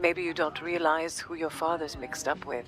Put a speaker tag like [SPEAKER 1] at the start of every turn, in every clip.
[SPEAKER 1] Maybe you don't realize who your father's mixed up with.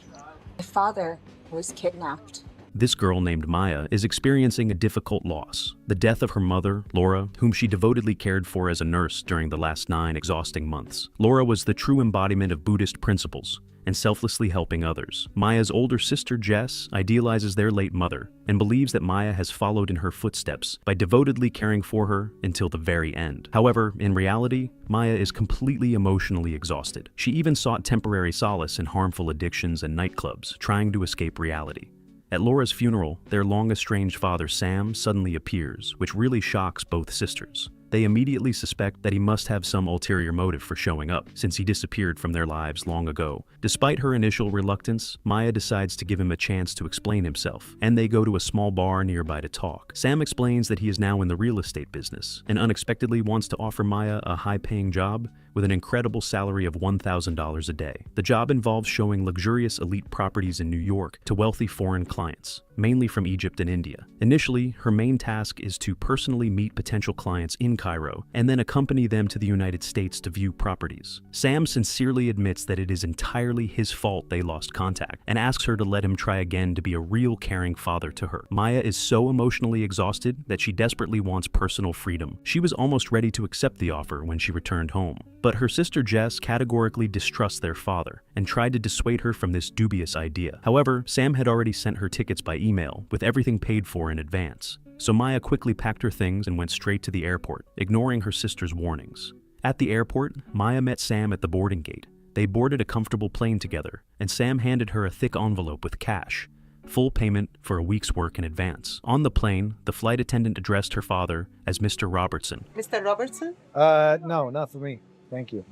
[SPEAKER 2] My father was kidnapped.
[SPEAKER 3] This girl named Maya is experiencing a difficult loss, the death of her mother, Laura, whom she devotedly cared for as a nurse during the last 9 exhausting months. Laura was the true embodiment of Buddhist principles and selflessly helping others. Maya's older sister, Jess, idealizes their late mother and believes that Maya has followed in her footsteps by devotedly caring for her until the very end. However, in reality, Maya is completely emotionally exhausted. She even sought temporary solace in harmful addictions and nightclubs, trying to escape reality. At Laura's funeral, their long-estranged father Sam suddenly appears, which really shocks both sisters. They immediately suspect that he must have some ulterior motive for showing up, since he disappeared from their lives long ago. Despite her initial reluctance, Maya decides to give him a chance to explain himself, and they go to a small bar nearby to talk. Sam explains that he is now in the real estate business, and unexpectedly wants to offer Maya a high-paying job with an incredible salary of $1,000 a day. The job involves showing luxurious elite properties in New York to wealthy foreign clients, mainly from Egypt and India. Initially, her main task is to personally meet potential clients in Cairo and then accompany them to the United States to view properties. Sam sincerely admits that it is entirely his fault they lost contact and asks her to let him try again to be a real caring father to her. Maya is so emotionally exhausted that she desperately wants personal freedom. She was almost ready to accept the offer when she returned home. But her sister Jess categorically distrusts their father and tried to dissuade her from this dubious idea. However, Sam had already sent her tickets by email with everything paid for in advance. So Maya quickly packed her things and went straight to the airport, ignoring her sister's warnings. At the airport, Maya met Sam at the boarding gate. They boarded a comfortable plane together, and Sam handed her a thick envelope with cash, full payment for a week's work in advance. On the plane, the flight attendant addressed her father as Mr. Robertson.
[SPEAKER 4] Mr. Robertson?
[SPEAKER 5] No, not for me. Thank you.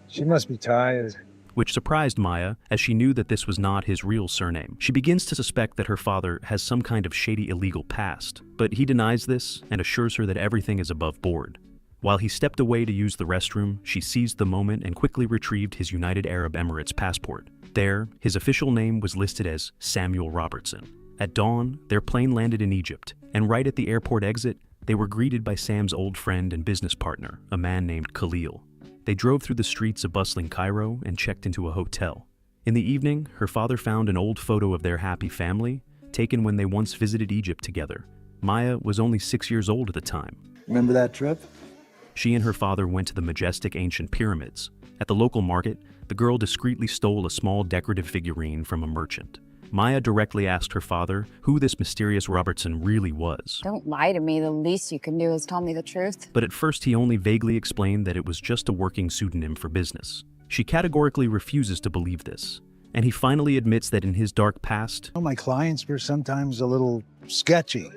[SPEAKER 5] She must be tired.
[SPEAKER 3] Which surprised Maya, as she knew that this was not his real surname. She begins to suspect that her father has some kind of shady illegal past, but he denies this and assures her that everything is above board. While he stepped away to use the restroom, she seized the moment and quickly retrieved his United Arab Emirates passport. There, his official name was listed as Samuel Robertson. At dawn, their plane landed in Egypt, and right at the airport exit, they were greeted by Sam's old friend and business partner, a man named Khalil. They drove through the streets of bustling Cairo and checked into a hotel. In the evening, her father found an old photo of their happy family, taken when they once visited Egypt together. Maya was only 6 years old at the time.
[SPEAKER 5] Remember that trip?
[SPEAKER 3] She and her father went to the majestic ancient pyramids. At the local market, the girl discreetly stole a small decorative figurine from a merchant. Maya directly asked her father who this mysterious Robertson really was.
[SPEAKER 2] Don't lie to me. The least you can do is tell me the truth.
[SPEAKER 3] But at first he only vaguely explained that it was just a working pseudonym for business. She categorically refuses to believe this, and he finally admits that in his dark past,
[SPEAKER 5] My clients were sometimes a little sketchy.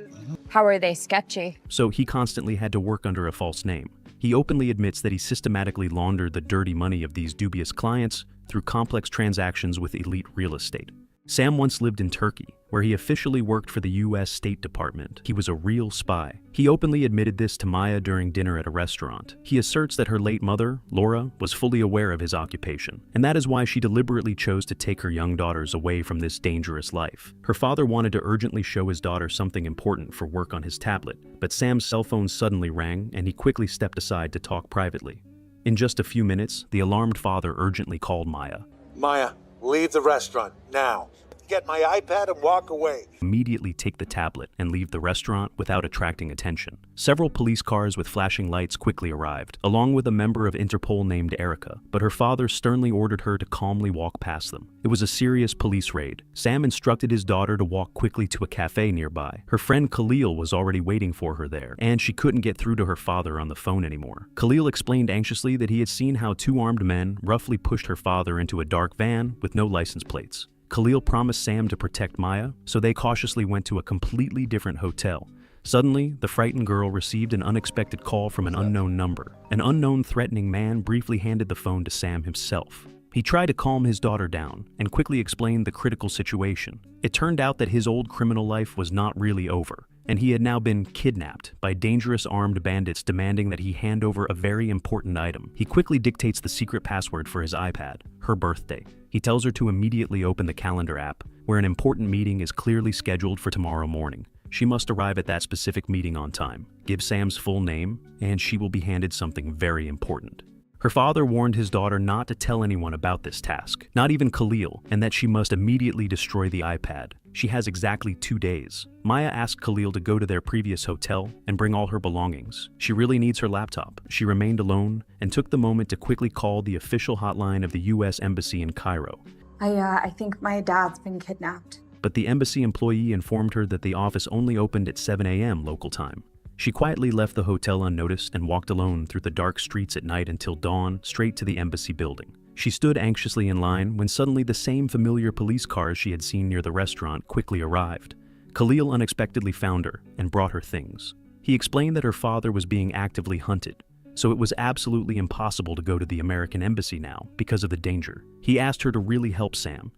[SPEAKER 2] How are they sketchy?
[SPEAKER 3] so he constantly had to work under a false name. He openly admits that he systematically laundered the dirty money of these dubious clients through complex transactions with elite real estate. Sam once lived in Turkey, where he officially worked for the U.S. State Department. He was a real spy. He openly admitted this to Maya during dinner at a restaurant. He asserts that her late mother, Laura, was fully aware of his occupation, and that is why she deliberately chose to take her young daughters away from this dangerous life. Her father wanted to urgently show his daughter something important for work on his tablet, but Sam's cell phone suddenly rang, and he quickly stepped aside to talk privately. In just a few minutes, the alarmed father urgently called Maya.
[SPEAKER 6] Maya, leave the restaurant, now. Get my iPad and walk away.
[SPEAKER 3] Immediately take the tablet and leave the restaurant without attracting attention. Several police cars with flashing lights quickly arrived, along with a member of Interpol named Erica, but her father sternly ordered her to calmly walk past them. It was a serious police raid. Sam instructed his daughter to walk quickly to a cafe nearby. Her friend Khalil was already waiting for her there, and she couldn't get through to her father on the phone anymore. Khalil explained anxiously that he had seen how 2 armed men roughly pushed her father into a dark van with no license plates. Khalil promised Sam to protect Maya, so they cautiously went to a completely different hotel. Suddenly, the frightened girl received an unexpected call from an unknown number. An unknown threatening man briefly handed the phone to Sam himself. He tried to calm his daughter down and quickly explained the critical situation. It turned out that his old criminal life was not really over, and he had now been kidnapped by dangerous armed bandits demanding that he hand over a very important item. He quickly dictates the secret password for his iPad, her birthday. He tells her to immediately open the calendar app, where an important meeting is clearly scheduled for tomorrow morning. She must arrive at that specific meeting on time, give Sam's full name, and she will be handed something very important. Her father warned his daughter not to tell anyone about this task, not even Khalil, and that she must immediately destroy the iPad. She has exactly 2 days. Maya asked Khalil to go to their previous hotel and bring all her belongings. She really needs her laptop. She remained alone and took the moment to quickly call the official hotline of the U.S. Embassy in Cairo.
[SPEAKER 2] I think my dad's been kidnapped.
[SPEAKER 3] But the embassy employee informed her that the office only opened at 7 a.m. local time. She quietly left the hotel unnoticed and walked alone through the dark streets at night until dawn, straight to the embassy building. She stood anxiously in line when suddenly the same familiar police cars she had seen near the restaurant quickly arrived. Khalil unexpectedly found her and brought her things. He explained that her father was being actively hunted, so it was absolutely impossible to go to the American embassy now because of the danger. He asked her to really help Sam.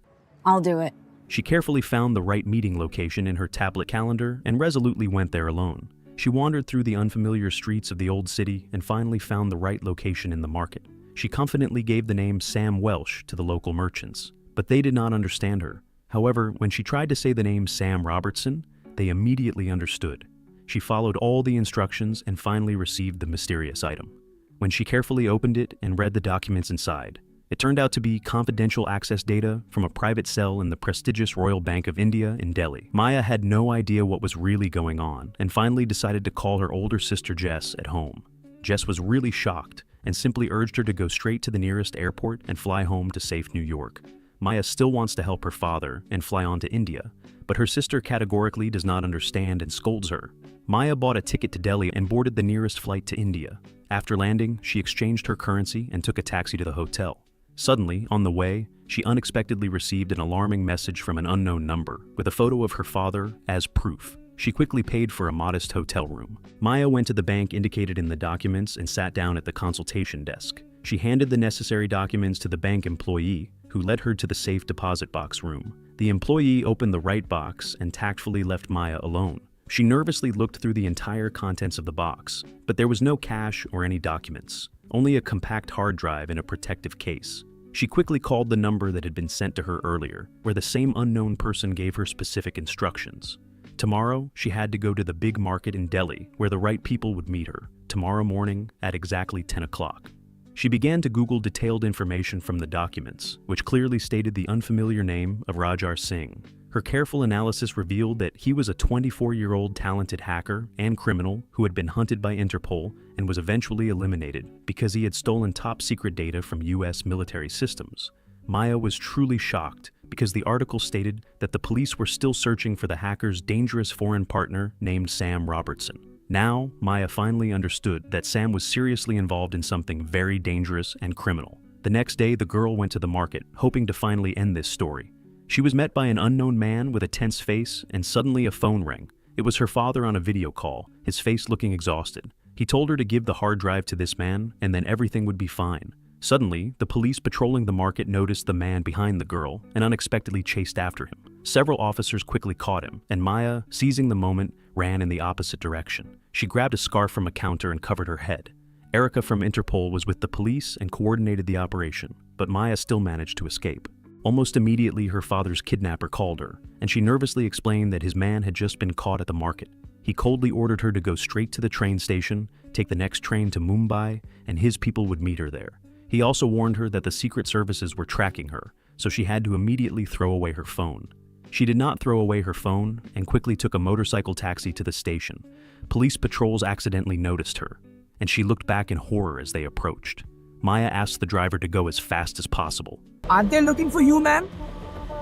[SPEAKER 2] I'll do it.
[SPEAKER 3] She carefully found the right meeting location in her tablet calendar and resolutely went there alone. She wandered through the unfamiliar streets of the old city and finally found the right location in the market. She confidently gave the name Sam Welsh to the local merchants, but they did not understand her. However, when she tried to say the name Sam Robertson, they immediately understood. She followed all the instructions and finally received the mysterious item. When she carefully opened it and read the documents inside, it turned out to be confidential access data from a private cell in the prestigious Royal Bank of India in Delhi. Maya had no idea what was really going on and finally decided to call her older sister Jess at home. Jess was really shocked and simply urged her to go straight to the nearest airport and fly home to safe New York. Maya still wants to help her father and fly on to India, but her sister categorically does not understand and scolds her. Maya bought a ticket to Delhi and boarded the nearest flight to India. After landing, she exchanged her currency and took a taxi to the hotel. Suddenly, on the way, she unexpectedly received an alarming message from an unknown number with a photo of her father as proof. She quickly paid for a modest hotel room. Maya went to the bank indicated in the documents and sat down at the consultation desk. She handed the necessary documents to the bank employee, who led her to the safe deposit box room. The employee opened the right box and tactfully left Maya alone. She nervously looked through the entire contents of the box, but there was no cash or any documents, only a compact hard drive in a protective case. She quickly called the number that had been sent to her earlier, where the same unknown person gave her specific instructions. Tomorrow, she had to go to the big market in Delhi, where the right people would meet her, tomorrow morning at exactly 10 o'clock. She began to Google detailed information from the documents, which clearly stated the unfamiliar name of Rajar Singh. Her careful analysis revealed that he was a 24-year-old talented hacker and criminal who had been hunted by Interpol and was eventually eliminated because he had stolen top-secret data from U.S. military systems. Maya was truly shocked because the article stated that the police were still searching for the hacker's dangerous foreign partner named Sam Robertson. Now, Maya finally understood that Sam was seriously involved in something very dangerous and criminal. The next day, the girl went to the market, hoping to finally end this story. She was met by an unknown man with a tense face, and suddenly a phone rang. It was her father on a video call, his face looking exhausted. He told her to give the hard drive to this man, and then everything would be fine. Suddenly, the police patrolling the market noticed the man behind the girl and unexpectedly chased after him. Several officers quickly caught him, and Maya, seizing the moment, ran in the opposite direction. She grabbed a scarf from a counter and covered her head. Erica from Interpol was with the police and coordinated the operation, but Maya still managed to escape. Almost immediately, her father's kidnapper called her, and she nervously explained that his man had just been caught at the market. He coldly ordered her to go straight to the train station, take the next train to Mumbai, and his people would meet her there. He also warned her that the secret services were tracking her, so she had to immediately throw away her phone. She did not throw away her phone and quickly took a motorcycle taxi to the station. Police patrols accidentally noticed her, and she looked back in horror as they approached. Maya asked the driver to go as fast as possible.
[SPEAKER 4] Aren't they looking for you, ma'am?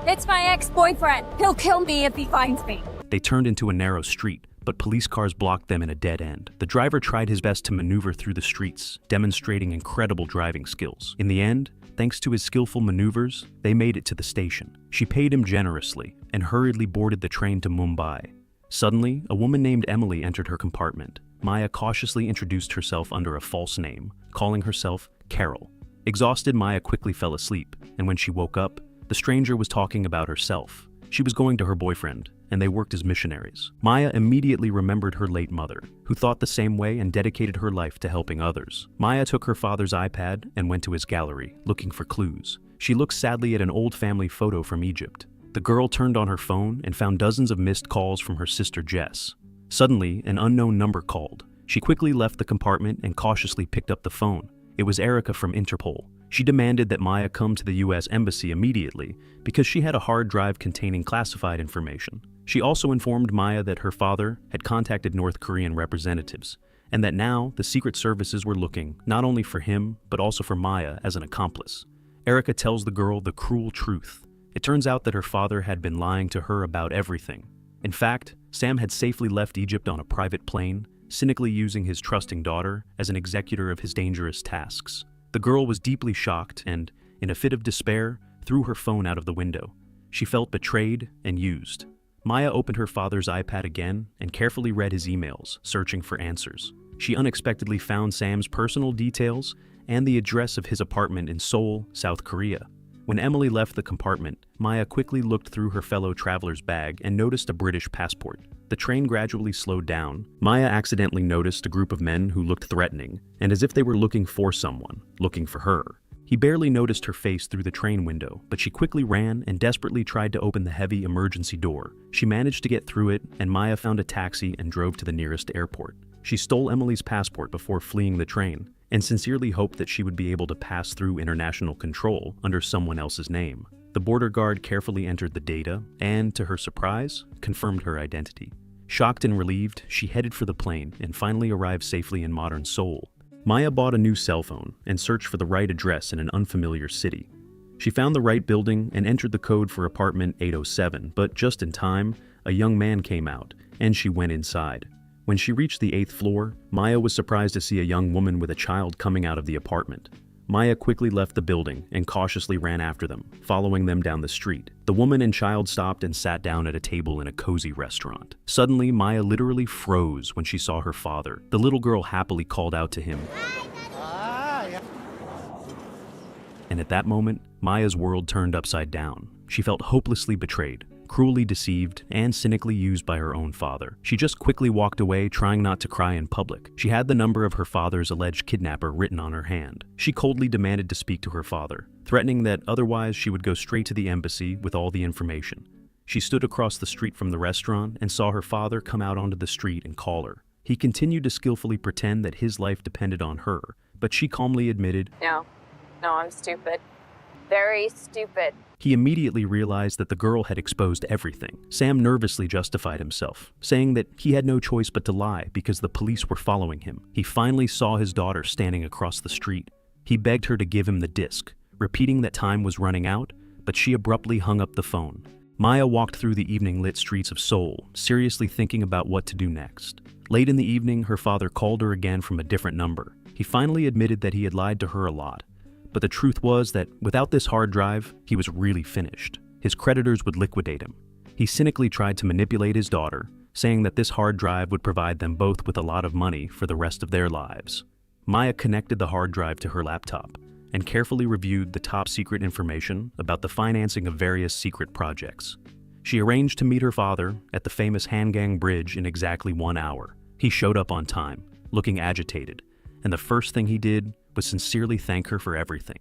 [SPEAKER 2] It's my ex-boyfriend. He'll kill me if he finds me.
[SPEAKER 3] They turned into a narrow street, but police cars blocked them in a dead end. The driver tried his best to maneuver through the streets, demonstrating incredible driving skills. In the end, thanks to his skillful maneuvers, they made it to the station. She paid him generously and hurriedly boarded the train to Mumbai. Suddenly, a woman named Emily entered her compartment. Maya cautiously introduced herself under a false name, calling herself Carol. Exhausted, Maya quickly fell asleep, and when she woke up, the stranger was talking about herself. She was going to her boyfriend, and they worked as missionaries. Maya immediately remembered her late mother, who thought the same way and dedicated her life to helping others. Maya took her father's iPad and went to his gallery, looking for clues. She looked sadly at an old family photo from Egypt. The girl turned on her phone and found dozens of missed calls from her sister Jess. Suddenly, an unknown number called. She quickly left the compartment and cautiously picked up the phone. It was Erica from Interpol. She demanded that Maya come to the US Embassy immediately because she had a hard drive containing classified information. She also informed Maya that her father had contacted North Korean representatives, and that now the Secret Services were looking not only for him, but also for Maya as an accomplice. Erica tells the girl the cruel truth. It turns out that her father had been lying to her about everything. In fact, Sam had safely left Egypt on a private plane, cynically using his trusting daughter as an executor of his dangerous tasks. The girl was deeply shocked and, in a fit of despair, threw her phone out of the window. She felt betrayed and used. Maya opened her father's iPad again and carefully read his emails, searching for answers. She unexpectedly found Sam's personal details and the address of his apartment in Seoul, South Korea. When Emily left the compartment, Maya quickly looked through her fellow traveler's bag and noticed a British passport. The train gradually slowed down. Maya accidentally noticed a group of men who looked threatening, and as if they were looking for someone, looking for her. He barely noticed her face through the train window, but she quickly ran and desperately tried to open the heavy emergency door. She managed to get through it, and Maya found a taxi and drove to the nearest airport. She stole Emily's passport before fleeing the train, and sincerely hoped that she would be able to pass through international control under someone else's name. The border guard carefully entered the data and, to her surprise, confirmed her identity. Shocked and relieved, she headed for the plane and finally arrived safely in modern Seoul. Maya bought a new cell phone and searched for the right address in an unfamiliar city. She found the right building and entered the code for apartment 807, but just in time, a young man came out, and she went inside. When she reached the 8th floor, Maya was surprised to see a young woman with a child coming out of the apartment. Maya quickly left the building and cautiously ran after them, following them down the street. The woman and child stopped and sat down at a table in a cozy restaurant. Suddenly, Maya literally froze when she saw her father. The little girl happily called out to him. And at that moment, Maya's world turned upside down. She felt hopelessly betrayed, cruelly deceived, and cynically used by her own father. She just quickly walked away, trying not to cry in public. She had the number of her father's alleged kidnapper written on her hand. She coldly demanded to speak to her father, threatening that otherwise she would go straight to the embassy with all the information. She stood across the street from the restaurant and saw her father come out onto the street and call her. He continued to skillfully pretend that his life depended on her, but she calmly admitted,
[SPEAKER 2] No, I'm stupid. Very stupid.
[SPEAKER 3] He immediately realized that the girl had exposed everything. Sam nervously justified himself, saying that he had no choice but to lie because the police were following him. He finally saw his daughter standing across the street. He begged her to give him the disc, repeating that time was running out, but she abruptly hung up the phone. Maya walked through the evening-lit streets of Seoul, seriously thinking about what to do next. Late in the evening, her father called her again from a different number. He finally admitted that he had lied to her a lot. But the truth was that without this hard drive, he was really finished. His creditors would liquidate him. He cynically tried to manipulate his daughter, saying that this hard drive would provide them both with a lot of money for the rest of their lives. Maya connected the hard drive to her laptop and carefully reviewed the top secret information about the financing of various secret projects. She arranged to meet her father at the famous Hangang Bridge in exactly 1 hour. He showed up on time, looking agitated, and the first thing he did was sincerely thank her for everything.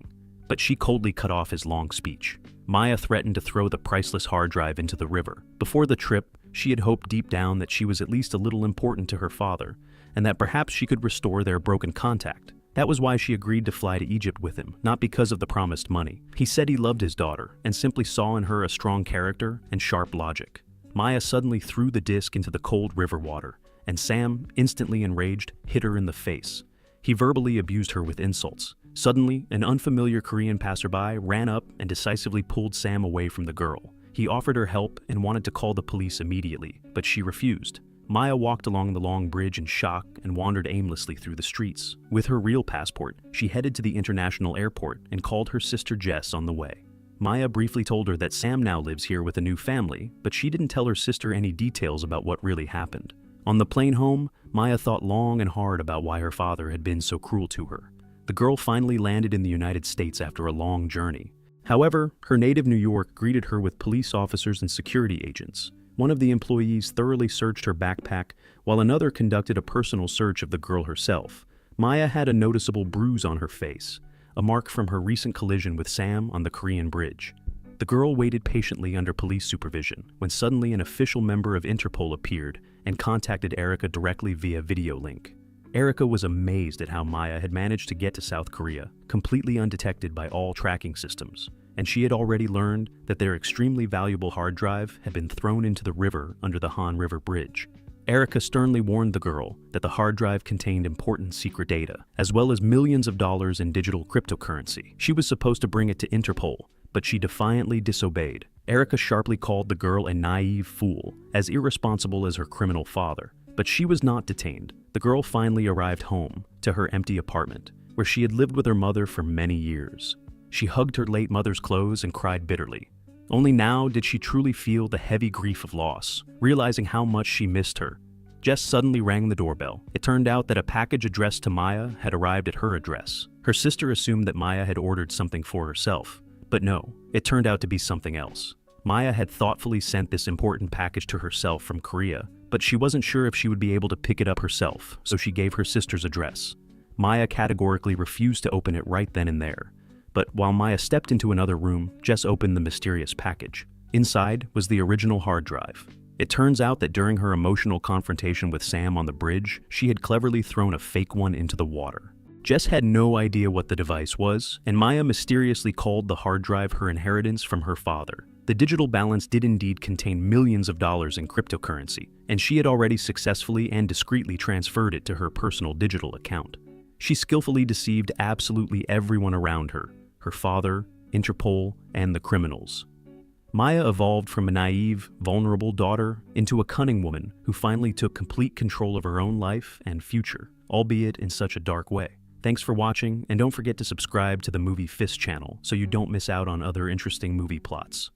[SPEAKER 3] But she coldly cut off his long speech. Maya threatened to throw the priceless hard drive into the river. Before the trip, she had hoped deep down that she was at least a little important to her father, and that perhaps she could restore their broken contact. That was why she agreed to fly to Egypt with him, not because of the promised money. He said he loved his daughter, and simply saw in her a strong character and sharp logic. Maya suddenly threw the disc into the cold river water, and Sam, instantly enraged, hit her in the face. He verbally abused her with insults. Suddenly, an unfamiliar Korean passerby ran up and decisively pulled Sam away from the girl. He offered her help and wanted to call the police immediately, but she refused. Maya walked along the long bridge in shock and wandered aimlessly through the streets. With her real passport, she headed to the international airport and called her sister Jess on the way. Maya briefly told her that Sam now lives here with a new family, but she didn't tell her sister any details about what really happened. On the plane home, Maya thought long and hard about why her father had been so cruel to her. The girl finally landed in the United States after a long journey. However, her native New York greeted her with police officers and security agents. One of the employees thoroughly searched her backpack, while another conducted a personal search of the girl herself. Maya had a noticeable bruise on her face, a mark from her recent collision with Sam on the Korean bridge. The girl waited patiently under police supervision when suddenly an official member of Interpol appeared and contacted Erica directly via video link. Erica was amazed at how Maya had managed to get to South Korea, completely undetected by all tracking systems, and she had already learned that their extremely valuable hard drive had been thrown into the river under the Han River Bridge. Erica sternly warned the girl that the hard drive contained important secret data, as well as millions of dollars in digital cryptocurrency. She was supposed to bring it to Interpol, but she defiantly disobeyed. Erica sharply called the girl a naive fool, as irresponsible as her criminal father. But she was not detained. The girl finally arrived home, to her empty apartment, where she had lived with her mother for many years. She hugged her late mother's clothes and cried bitterly. Only now did she truly feel the heavy grief of loss, realizing how much she missed her. Jess suddenly rang the doorbell. It turned out that a package addressed to Maya had arrived at her address. Her sister assumed that Maya had ordered something for herself, but no, it turned out to be something else. Maya had thoughtfully sent this important package to herself from Korea, but she wasn't sure if she would be able to pick it up herself, so she gave her sister's address. Maya categorically refused to open it right then and there. But while Maya stepped into another room, Jess opened the mysterious package. Inside was the original hard drive. It turns out that during her emotional confrontation with Sam on the bridge, she had cleverly thrown a fake one into the water. Jess had no idea what the device was, and Maya mysteriously called the hard drive her inheritance from her father. The digital balance did indeed contain millions of dollars in cryptocurrency, and she had already successfully and discreetly transferred it to her personal digital account. She skillfully deceived absolutely everyone around her, her father, Interpol, and the criminals. Maya evolved from a naive, vulnerable daughter into a cunning woman who finally took complete control of her own life and future, albeit in such a dark way. Thanks for watching, and don't forget to subscribe to the Movie Fist channel so you don't miss out on other interesting movie plots.